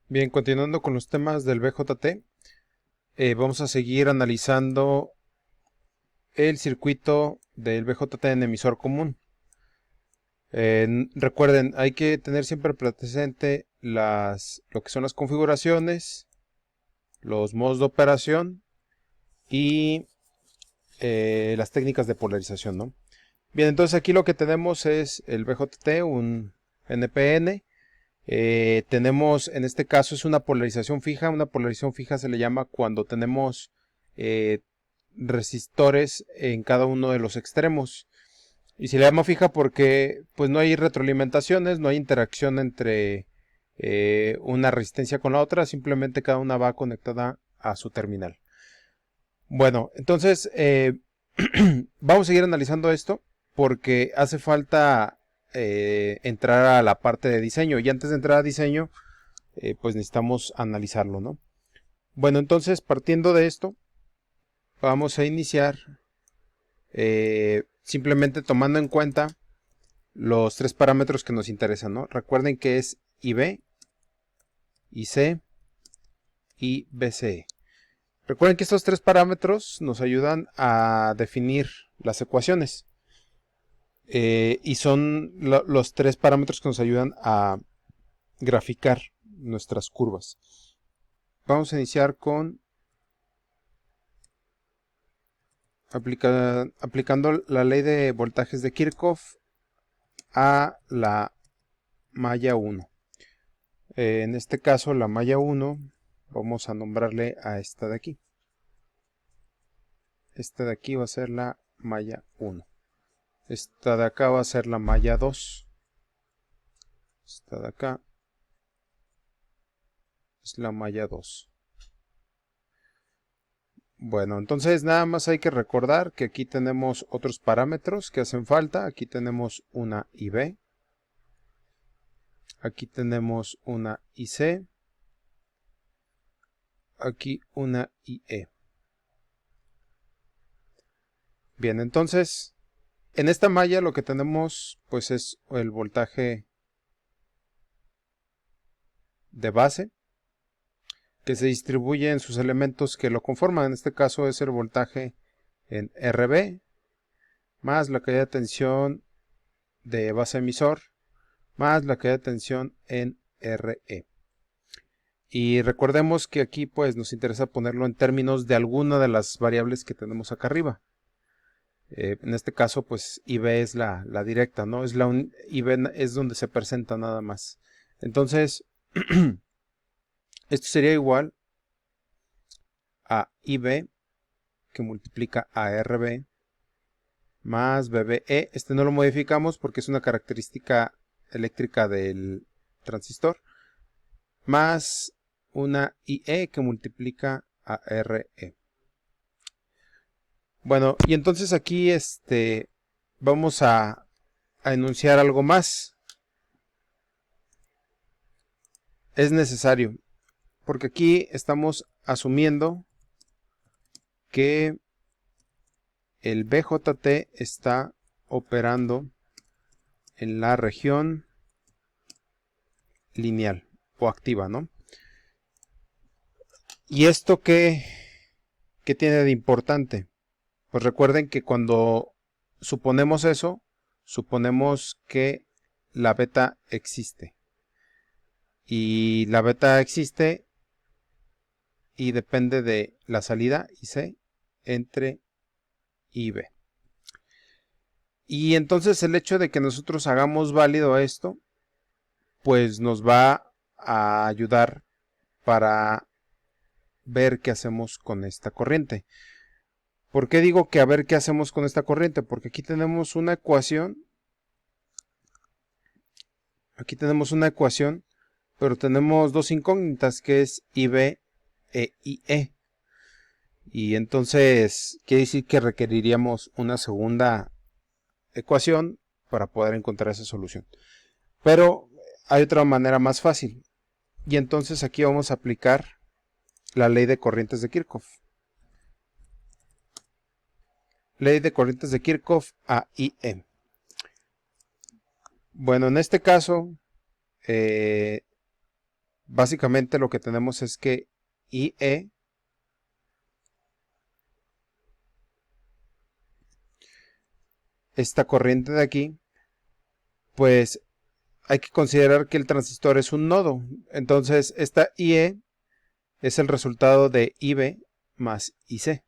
Bien, continuando con los temas del BJT, vamos a seguir analizando el circuito del BJT en emisor común. Recuerden, hay que tener siempre presente lo que son las configuraciones, los modos de operación y las técnicas de polarización, ¿no? Bien, entonces aquí lo que tenemos es el BJT, un NPN. Tenemos, en este caso es una polarización fija. Una polarización fija se le llama cuando tenemos eh, resistores en cada uno de los extremos. Y se le llama fija porque pues no hay retroalimentaciones, no hay interacción entre una resistencia con la otra, simplemente cada una va conectada a su terminal. Bueno, entonces vamos a seguir analizando esto porque hace falta entrar a la parte de diseño. Y antes de entrar a diseño, pues necesitamos analizarlo, ¿no? Bueno, entonces partiendo de esto, vamos a iniciar simplemente tomando en cuenta los tres parámetros que nos interesan, ¿no? Recuerden que es IB, IC y BCE. Recuerden que estos tres parámetros nos ayudan a definir las ecuaciones. Y son los tres parámetros que nos ayudan a graficar nuestras curvas. Vamos a iniciar con aplicando la ley de voltajes de Kirchhoff a la malla 1. En este caso, la malla 1, vamos a nombrarle a esta de aquí. Esta de aquí va a ser la malla 1. Esta de acá va a ser la malla 2. Esta de acá es la malla 2. Bueno, entonces nada más hay que recordar que aquí tenemos otros parámetros que hacen falta. Aquí tenemos una IB. Aquí tenemos una IC. Aquí una IE. Bien, entonces en esta malla lo que tenemos pues es el voltaje de base que se distribuye en sus elementos que lo conforman. En este caso es el voltaje en RB más la caída de tensión de base emisor más la caída de tensión en RE. Y recordemos que aquí pues nos interesa ponerlo en términos de alguna de las variables que tenemos acá arriba. En este caso pues IB es la directa, ¿no? IB es donde se presenta nada más. Entonces esto sería igual a IB que multiplica a RB más BBE. Este no lo modificamos porque es una característica eléctrica del transistor. Más una IE que multiplica a RE. Bueno, y entonces aquí vamos a enunciar algo más. Es necesario, porque aquí estamos asumiendo que el BJT está operando en la región lineal o activa, ¿no? ¿Y esto qué tiene de importante? Pues recuerden que cuando suponemos eso, suponemos que la beta existe. Y la beta existe y depende de la salida IC entre IB. Y entonces el hecho de que nosotros hagamos válido esto, pues nos va a ayudar para ver qué hacemos con esta corriente. ¿Por qué digo que a ver qué hacemos con esta corriente? Porque aquí tenemos una ecuación. Aquí tenemos una ecuación, pero tenemos dos incógnitas que es IB e IE. Y entonces quiere decir que requeriríamos una segunda ecuación para poder encontrar esa solución. Pero hay otra manera más fácil. Y entonces aquí vamos a aplicar la ley de corrientes de Kirchhoff. Ley de corrientes de Kirchhoff a IE. Bueno, en este caso, básicamente lo que tenemos es que IE esta corriente de aquí, pues hay que considerar que el transistor es un nodo. Entonces esta IE es el resultado de IB más IC.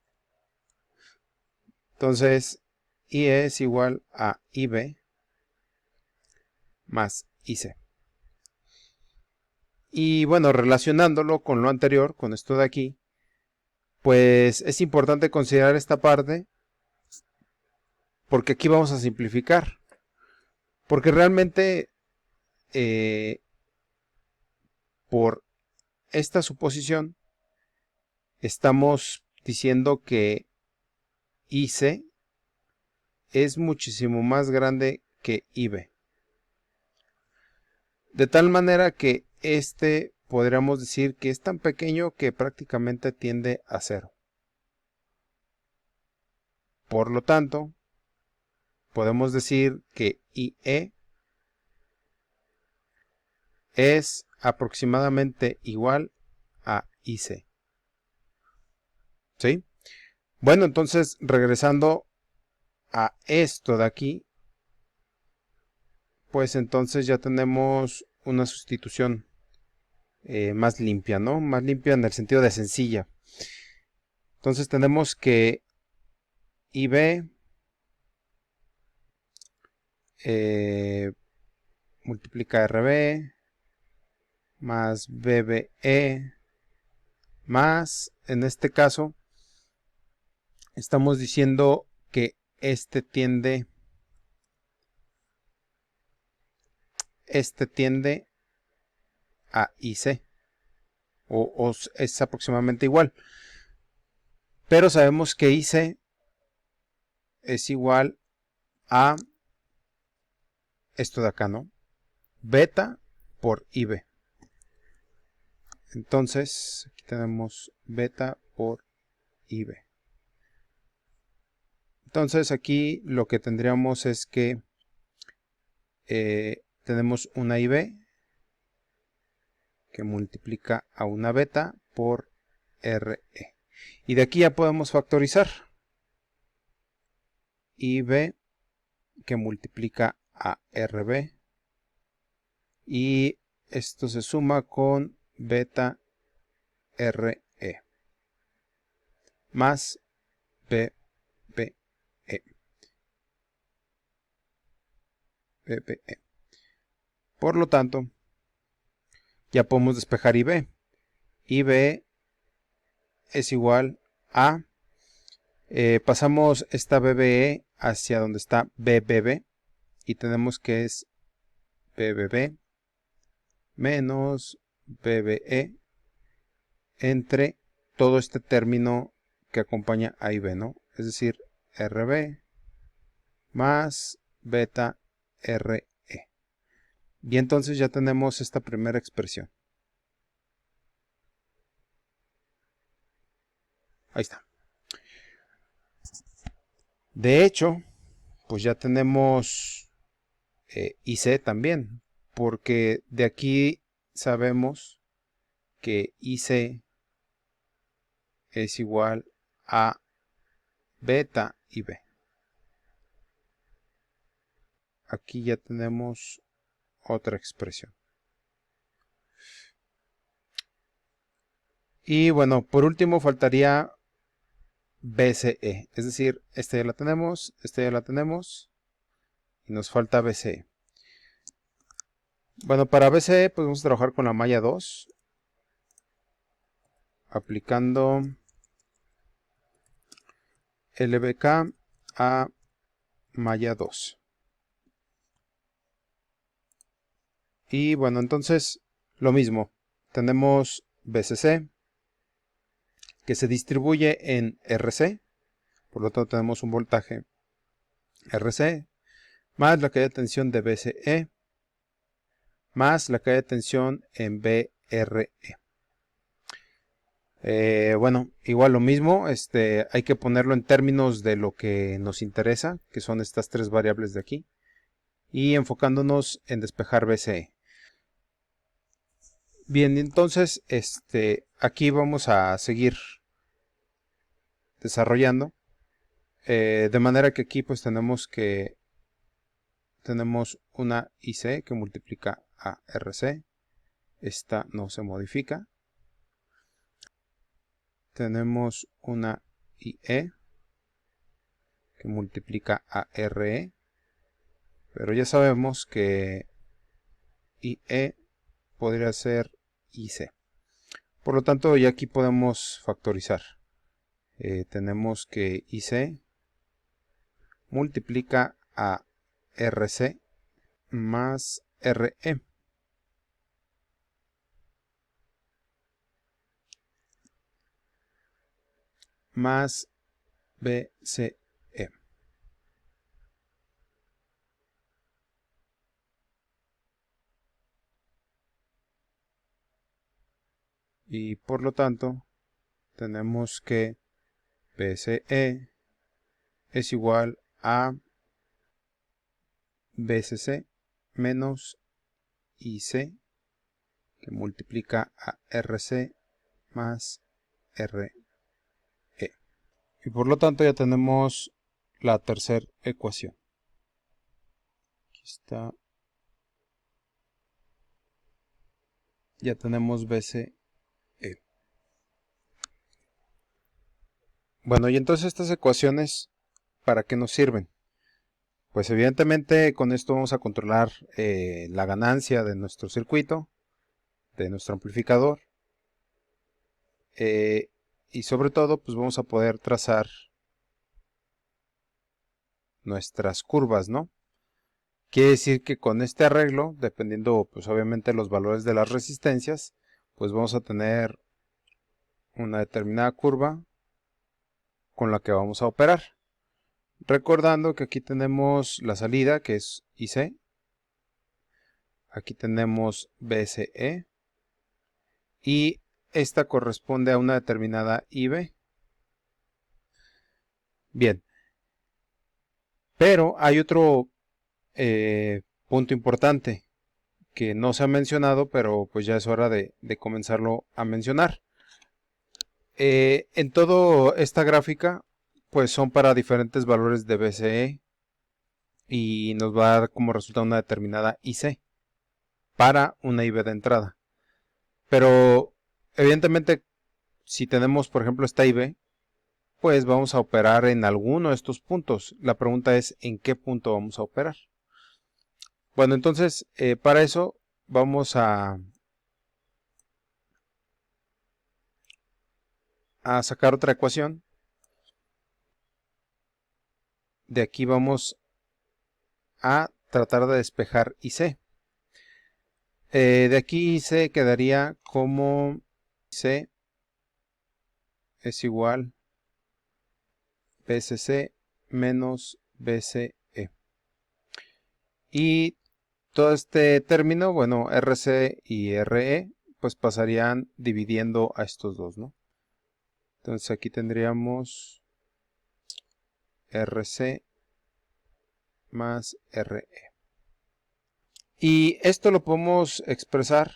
Entonces IE es igual a IB más IC. Y bueno, relacionándolo con lo anterior, con esto de aquí, pues es importante considerar esta parte, porque aquí vamos a simplificar. Porque realmente por esta suposición estamos diciendo que IC es muchísimo más grande que IB. De tal manera que podríamos decir que es tan pequeño que prácticamente tiende a cero. Por lo tanto, podemos decir que IE es aproximadamente igual a IC. ¿Sí? Bueno, entonces regresando a esto de aquí, pues entonces ya tenemos una sustitución más limpia, ¿no? Más limpia en el sentido de sencilla. Entonces tenemos que IB multiplica RB más BBE más, en este caso, estamos diciendo que este tiende a IC, o es aproximadamente igual, pero sabemos que IC es igual a esto de acá, ¿no? Beta por IB. Entonces aquí tenemos beta por IB. Entonces aquí lo que tendríamos es que tenemos una IB que multiplica a una beta por RE. Y de aquí ya podemos factorizar. IB que multiplica a RB. Y esto se suma con beta RE más BBE. Por lo tanto, ya podemos despejar IB. IB es igual a, pasamos esta BBE hacia donde está BBB y tenemos que es BBB menos BBE entre todo este término que acompaña a IB, ¿no? Es decir, RB más beta RE. Y entonces ya tenemos esta primera expresión. Ahí está. De hecho, pues ya tenemos IC también, porque de aquí sabemos que IC es igual a beta IB. Aquí ya tenemos otra expresión. Y bueno, por último faltaría BCE, es decir, esta ya la tenemos, y nos falta BCE. Bueno, para BCE pues vamos a trabajar con la malla 2, aplicando LBK a malla 2. Y bueno, entonces lo mismo, tenemos BCC que se distribuye en RC, por lo tanto tenemos un voltaje RC más la caída de tensión de BCE más la caída de tensión en BRE. Bueno, igual lo mismo, hay que ponerlo en términos de lo que nos interesa, que son estas tres variables de aquí, y enfocándonos en despejar BCE. Bien, entonces aquí vamos a seguir desarrollando. De manera que aquí pues tenemos una IC que multiplica a RC. Esta no se modifica. Tenemos una IE que multiplica a RE. Pero ya sabemos que IE podría ser IC. Por lo tanto, ya aquí podemos factorizar. Tenemos que IC multiplica a RC más RE. Más BCE. Y por lo tanto, tenemos que BCE es igual a BCC menos IC que multiplica a RC más RE. Y por lo tanto ya tenemos la tercera ecuación. Aquí está. Ya tenemos BCE. Bueno, y entonces estas ecuaciones, ¿para qué nos sirven? Pues evidentemente con esto vamos a controlar la ganancia de nuestro circuito, de nuestro amplificador. Y sobre todo, pues vamos a poder trazar nuestras curvas, ¿no? Quiere decir que con este arreglo, dependiendo pues obviamente los valores de las resistencias, pues vamos a tener una determinada curva con la que vamos a operar. Recordando que aquí tenemos la salida, que es IC. Aquí tenemos BCE. Y esta corresponde a una determinada IB. Bien. Pero hay otro punto importante que no se ha mencionado, pero pues ya es hora de comenzarlo a mencionar. En toda esta gráfica, pues son para diferentes valores de BCE y nos va a dar como resultado una determinada IC para una IB de entrada. Pero evidentemente, si tenemos por ejemplo esta IB, pues vamos a operar en alguno de estos puntos. La pregunta es ¿en qué punto vamos a operar? Bueno, entonces para eso vamos a sacar otra ecuación. De aquí vamos a tratar de despejar IC. De aquí IC quedaría como IC es igual BCC menos BCE. Y todo este término, bueno, RC y RE, pues pasarían dividiendo a estos dos, ¿no? Entonces aquí tendríamos RC más RE. Y esto lo podemos expresar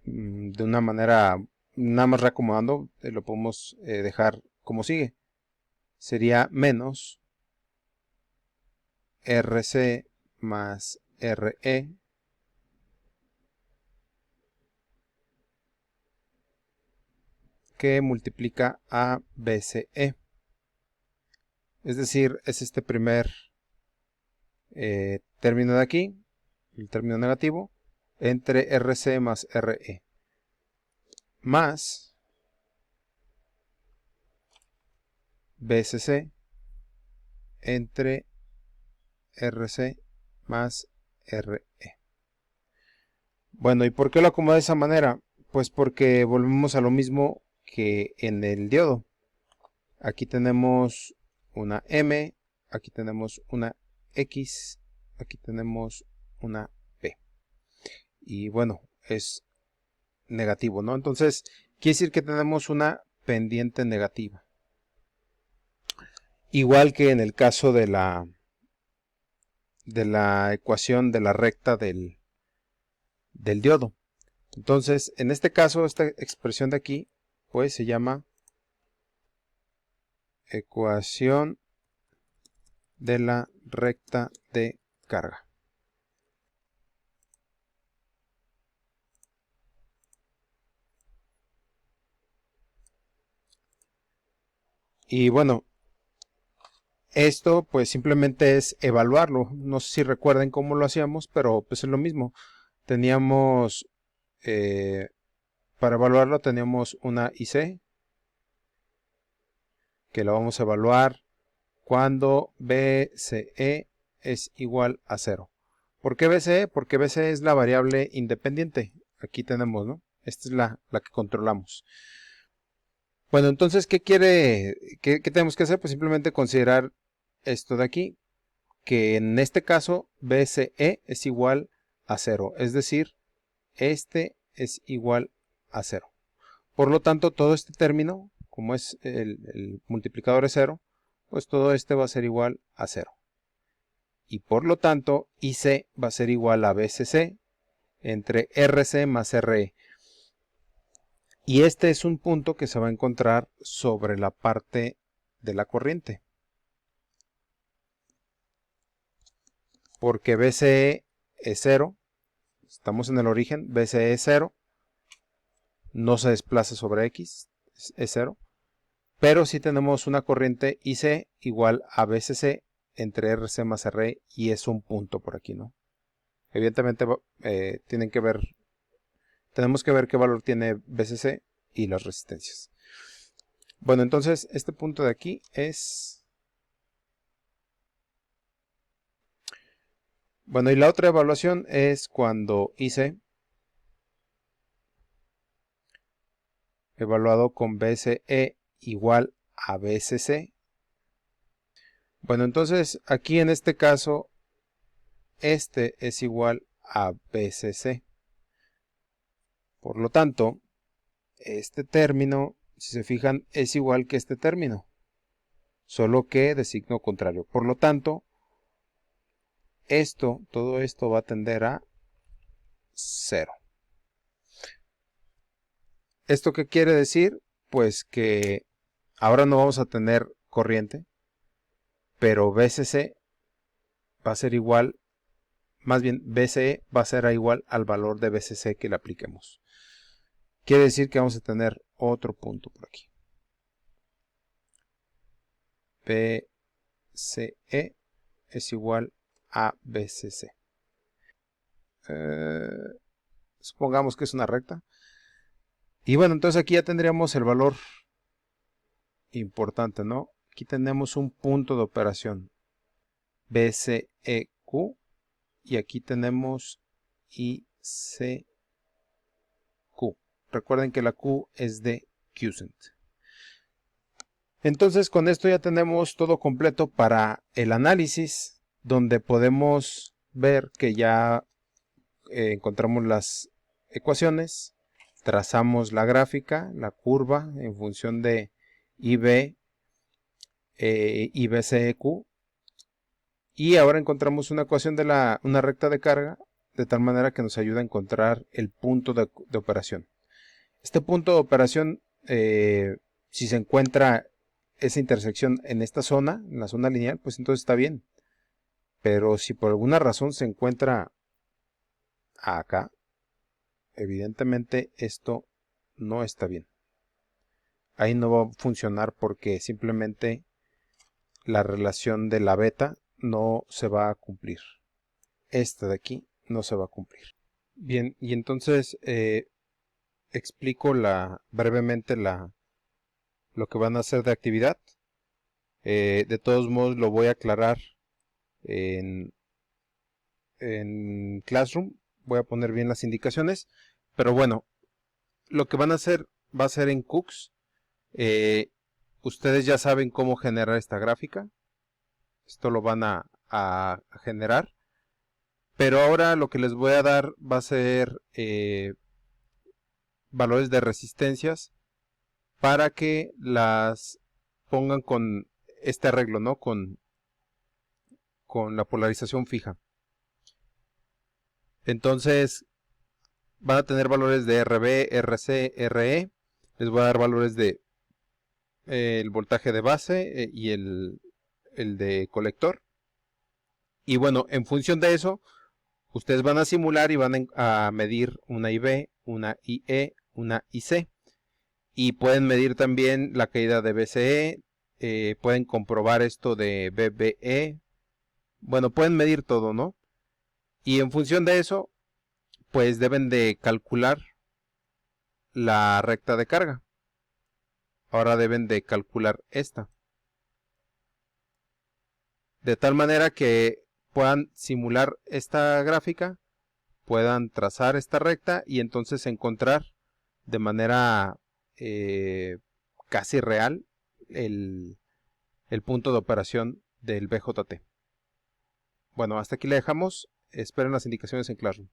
de una manera, nada más reacomodando, lo podemos dejar como sigue. Sería menos RC más RE que multiplica a BCE. Es decir, es este primer término de aquí, el término negativo, entre RC más RE. Más BCC entre RC más RE. Bueno, ¿y por qué lo acomodo de esa manera? Pues porque volvemos a lo mismo que en el diodo. Aquí tenemos una M, aquí tenemos una X, aquí tenemos una P. Y bueno, es negativo, ¿no? Entonces, quiere decir que tenemos una pendiente negativa. Igual que en el caso de la ecuación de la recta del diodo. Entonces, en este caso, esta expresión de aquí, pues se llama ecuación de la recta de carga. Y bueno, esto pues simplemente es evaluarlo. No sé si recuerden cómo lo hacíamos, pero pues es lo mismo. Teníamos, para evaluarlo teníamos una IC, que la vamos a evaluar cuando BCE es igual a 0. ¿Por qué BCE? Porque BCE es la variable independiente. Aquí tenemos, ¿no? Esta es la que controlamos. Bueno, entonces, ¿qué tenemos que hacer? Pues simplemente considerar esto de aquí, que en este caso BCE es igual a 0, es decir, este es igual a 0. Por lo tanto, todo este término, como es el multiplicador es 0, pues todo este va a ser igual a 0. Y por lo tanto, IC va a ser igual a BCC entre RC más RE. Y este es un punto que se va a encontrar sobre la parte de la corriente. Porque BCE es 0, estamos en el origen, BCE es 0, no se desplaza sobre X, es 0, pero sí tenemos una corriente IC igual a BCC entre RC más RE y es un punto por aquí, ¿no? Evidentemente tienen que ver, tenemos que ver qué valor tiene BCC y las resistencias. Bueno, entonces este punto de aquí es... Bueno, y la otra evaluación es cuando IC evaluado con BCE igual a BCC. Bueno, entonces aquí en este caso, este es igual a BCC. Por lo tanto, este término, si se fijan, es igual que este término, solo que de signo contrario. Por lo tanto, todo esto va a tender a 0. ¿Esto qué quiere decir? Pues que ahora no vamos a tener corriente, pero BCC va a ser igual, más bien BCE va a ser igual al valor de BCC que le apliquemos. Quiere decir que vamos a tener otro punto por aquí. BCE es igual a BCC. Supongamos que es una recta. Y bueno, entonces aquí ya tendríamos el valor importante, ¿no? Aquí tenemos un punto de operación BCEQ y aquí tenemos ICQ. Recuerden que la Q es de Quiescent. Entonces con esto ya tenemos todo completo para el análisis, donde podemos ver que ya encontramos las ecuaciones, trazamos la gráfica, la curva en función de IB y BCEQ, y ahora encontramos una ecuación de una recta de carga, de tal manera que nos ayuda a encontrar el punto de operación. Este punto de operación, si se encuentra esa intersección en esta zona, en la zona lineal, pues entonces está bien. Pero si por alguna razón se encuentra acá, evidentemente esto no está bien. Ahí no va a funcionar porque simplemente la relación de la beta no se va a cumplir. Esta de aquí no se va a cumplir. Bien, y entonces explico brevemente lo que van a hacer de actividad. De todos modos lo voy a aclarar en Classroom. Voy a poner bien las indicaciones. Pero bueno, lo que van a hacer va a ser en Cooks. Ustedes ya saben cómo generar esta gráfica. Esto lo van a generar. Pero ahora lo que les voy a dar va a ser valores de resistencias para que las pongan con este arreglo, ¿no? Con la polarización fija. Entonces, van a tener valores de RB, RC, RE. Les voy a dar valores de el voltaje de base y el de colector. Y bueno, en función de eso, ustedes van a simular y van a medir una IB, una IE, una IC. Y pueden medir también la caída de BCE, pueden comprobar esto de BBE. Bueno, pueden medir todo, ¿no? Y en función de eso, pues deben de calcular la recta de carga. Ahora deben de calcular esta. De tal manera que puedan simular esta gráfica, puedan trazar esta recta y entonces encontrar de manera casi real el punto de operación del BJT. Bueno, hasta aquí le dejamos. Esperen las indicaciones en Classroom.